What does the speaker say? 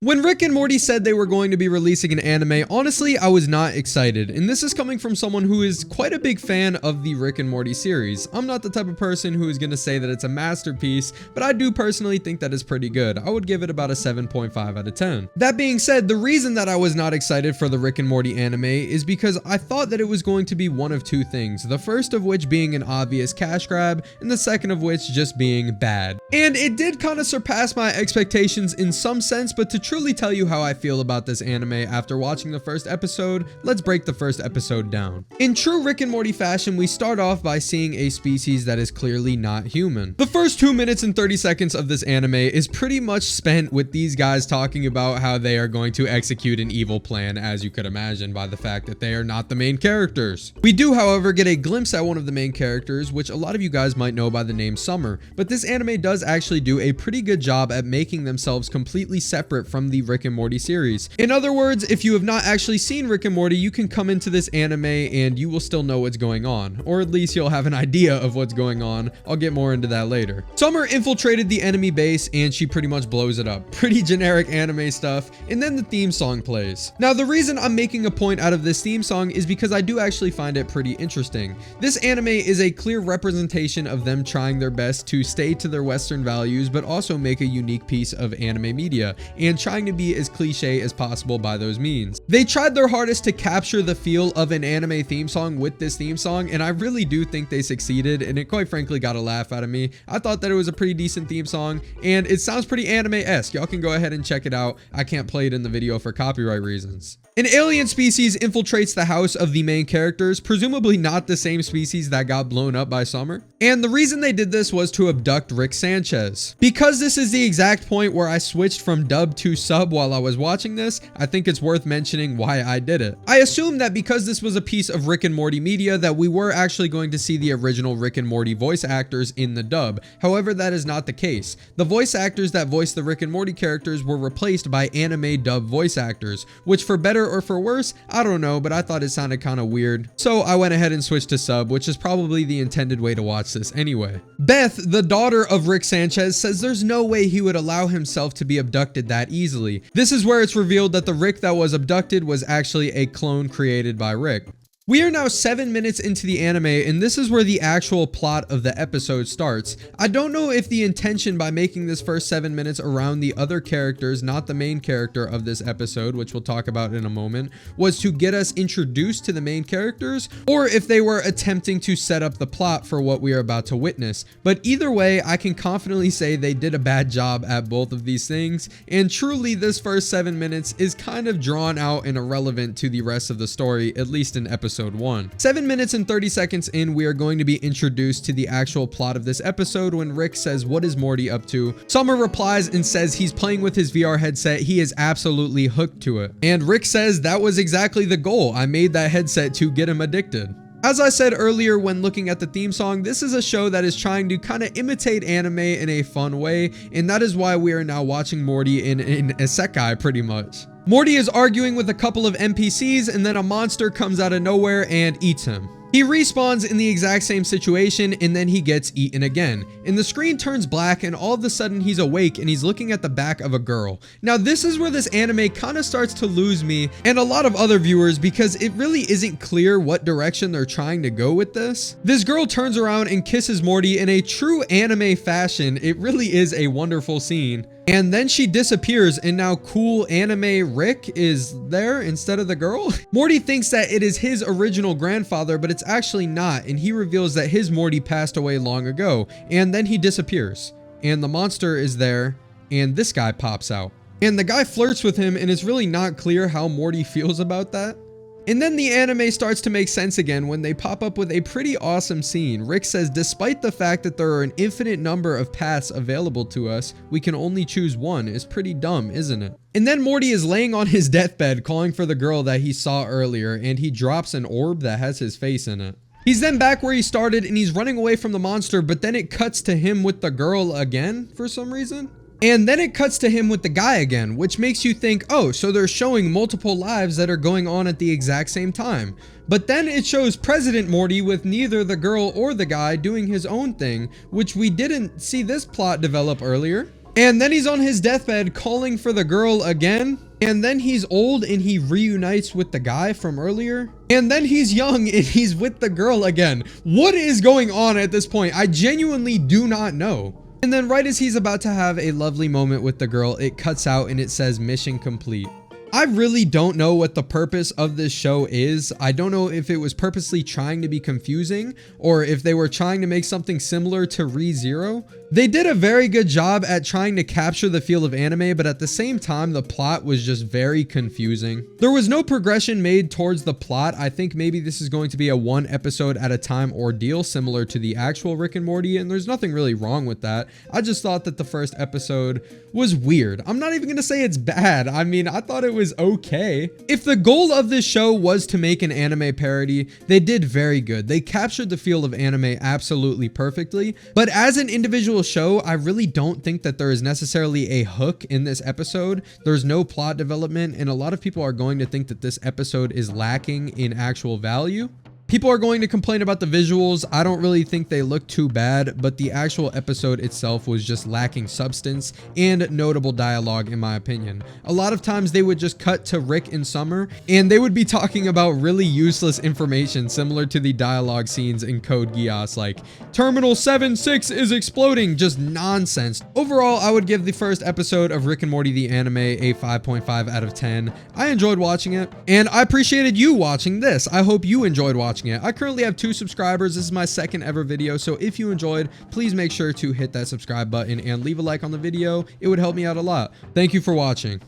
When Rick and Morty said they were going to be releasing an anime, honestly, I was not excited. And this is coming from someone who is quite a big fan of the Rick and Morty series. I'm not the type of person who is going to say that it's a masterpiece, but I do personally think that it's pretty good. I would give it about a 7.5 out of 10. That being said, the reason that I was not excited for the Rick and Morty anime is because I thought that it was going to be one of two things. The first of which being an obvious cash grab, and the second of which just being bad. And it did kind of surpass my expectations in some sense, but to truly tell you how I feel about this anime after watching the first episode, let's break the first episode down. In true Rick and Morty fashion, we start off by seeing a species that is clearly not human. The first 2 minutes and 30 seconds of this anime is pretty much spent with these guys talking about how they are going to execute an evil plan, as you could imagine by the fact that they are not the main characters. We do, however, get a glimpse at one of the main characters, which a lot of you guys might know by the name Summer, but this anime does actually do a pretty good job at making themselves completely separate from the Rick and Morty series. In other words, if you have not actually seen Rick and Morty, you can come into this anime and you will still know what's going on, or at least you'll have an idea of what's going on. I'll get more into that later. Summer infiltrated the enemy base and she pretty much blows it up. Pretty generic anime stuff, and then the theme song plays. Now, the reason I'm making a point out of this theme song is because I do actually find it pretty interesting. This anime is a clear representation of them trying their best to stay to their Western values, but also make a unique piece of anime media, and trying to be as cliche as possible by those means. They tried their hardest to capture the feel of an anime theme song with this theme song, and I really do think they succeeded, and it quite frankly got a laugh out of me. I thought that it was a pretty decent theme song, and it sounds pretty anime-esque. Y'all can go ahead and check it out. I can't play it in the video for copyright reasons. An alien species infiltrates the house of the main characters, presumably not the same species that got blown up by Summer. And the reason they did this was to abduct Rick Sanchez. Because this is the exact point where I switched from dub to sub while I was watching this, I think it's worth mentioning why I did it. I assumed that because this was a piece of Rick and Morty media that we were actually going to see the original Rick and Morty voice actors in the dub. However, that is not the case. The voice actors that voiced the Rick and Morty characters were replaced by anime dub voice actors, which for better or for worse, I don't know, but I thought it sounded kind of weird. So I went ahead and switched to sub, which is probably the intended way to watch this anyway. Beth, the daughter of Rick Sanchez, says there's no way he would allow himself to be abducted that easily. This is where it's revealed that the Rick that was abducted was actually a clone created by Rick. We are now 7 minutes into the anime, and this is where the actual plot of the episode starts. I don't know if the intention by making this first 7 minutes around the other characters, not the main character of this episode, which we'll talk about in a moment, was to get us introduced to the main characters, or if they were attempting to set up the plot for what we are about to witness. But either way, I can confidently say they did a bad job at both of these things, and truly this first 7 minutes is kind of drawn out and irrelevant to the rest of the story, at least in episode 1. 7 minutes and 30 seconds in, we are going to be introduced to the actual plot of this episode when Rick says, "What is Morty up to?" Summer replies and says he's playing with his VR headset. He is absolutely hooked to it. And Rick says that was exactly the goal. I made that headset to get him addicted. As I said earlier when looking at the theme song, this is a show that is trying to kind of imitate anime in a fun way, and that is why we are now watching Morty in an isekai pretty much. Morty is arguing with a couple of NPCs, and then a monster comes out of nowhere and eats him. He respawns in the exact same situation, and then he gets eaten again. And the screen turns black, and all of a sudden he's awake and he's looking at the back of a girl. Now this is where this anime kind of starts to lose me and a lot of other viewers, because it really isn't clear what direction they're trying to go with this. This girl turns around and kisses Morty in a true anime fashion. It really is a wonderful scene. And then she disappears, and now cool anime Rick is there instead of the girl. Morty thinks that it is his original grandfather, but it's actually not, and he reveals that his Morty passed away long ago, and then he disappears. And the monster is there, and this guy pops out. And the guy flirts with him, and it's really not clear how Morty feels about that. And then the anime starts to make sense again when they pop up with a pretty awesome scene. Rick says, despite the fact that there are an infinite number of paths available to us, we can only choose one. It's pretty dumb, isn't it? And then Morty is laying on his deathbed calling for the girl that he saw earlier, and he drops an orb that has his face in it. He's then back where he started, and he's running away from the monster, but then it cuts to him with the girl again for some reason. And then it cuts to him with the guy again, which makes you think, oh, so they're showing multiple lives that are going on at the exact same time. But then it shows President Morty with neither the girl or the guy doing his own thing, which we didn't see this plot develop earlier. And then he's on his deathbed calling for the girl again. And then he's old and he reunites with the guy from earlier. And then he's young and he's with the girl again. What is going on at this point? I genuinely do not know. And then right as he's about to have a lovely moment with the girl, it cuts out and it says mission complete. I really don't know what the purpose of this show is. I don't know if it was purposely trying to be confusing or if they were trying to make something similar to ReZero. They did a very good job at trying to capture the feel of anime, but at the same time, the plot was just very confusing. There was no progression made towards the plot. I think maybe this is going to be a one episode at a time ordeal similar to the actual Rick and Morty, and there's nothing really wrong with that. I just thought that the first episode was weird. I'm not even gonna say it's bad. I mean, I thought it was okay. If the goal of this show was to make an anime parody, they did very good. They captured the feel of anime absolutely perfectly, but as an individual show, I really don't think that there is necessarily a hook in this episode. There's no plot development, and a lot of people are going to think that this episode is lacking in actual value. People are going to complain about the visuals. I don't really think they look too bad, but the actual episode itself was just lacking substance and notable dialogue, in my opinion. A lot of times they would just cut to Rick and Summer, and they would be talking about really useless information similar to the dialogue scenes in Code Geass, like Terminal 7-6 is exploding, just nonsense. Overall, I would give the first episode of Rick and Morty the anime a 5.5 out of 10. I enjoyed watching it, and I appreciated you watching this. I hope you enjoyed watching it. I currently have 2 subscribers. This is my second ever video, so if you enjoyed, please make sure to hit that subscribe button and leave a like on the video. It would help me out a lot. Thank you for watching.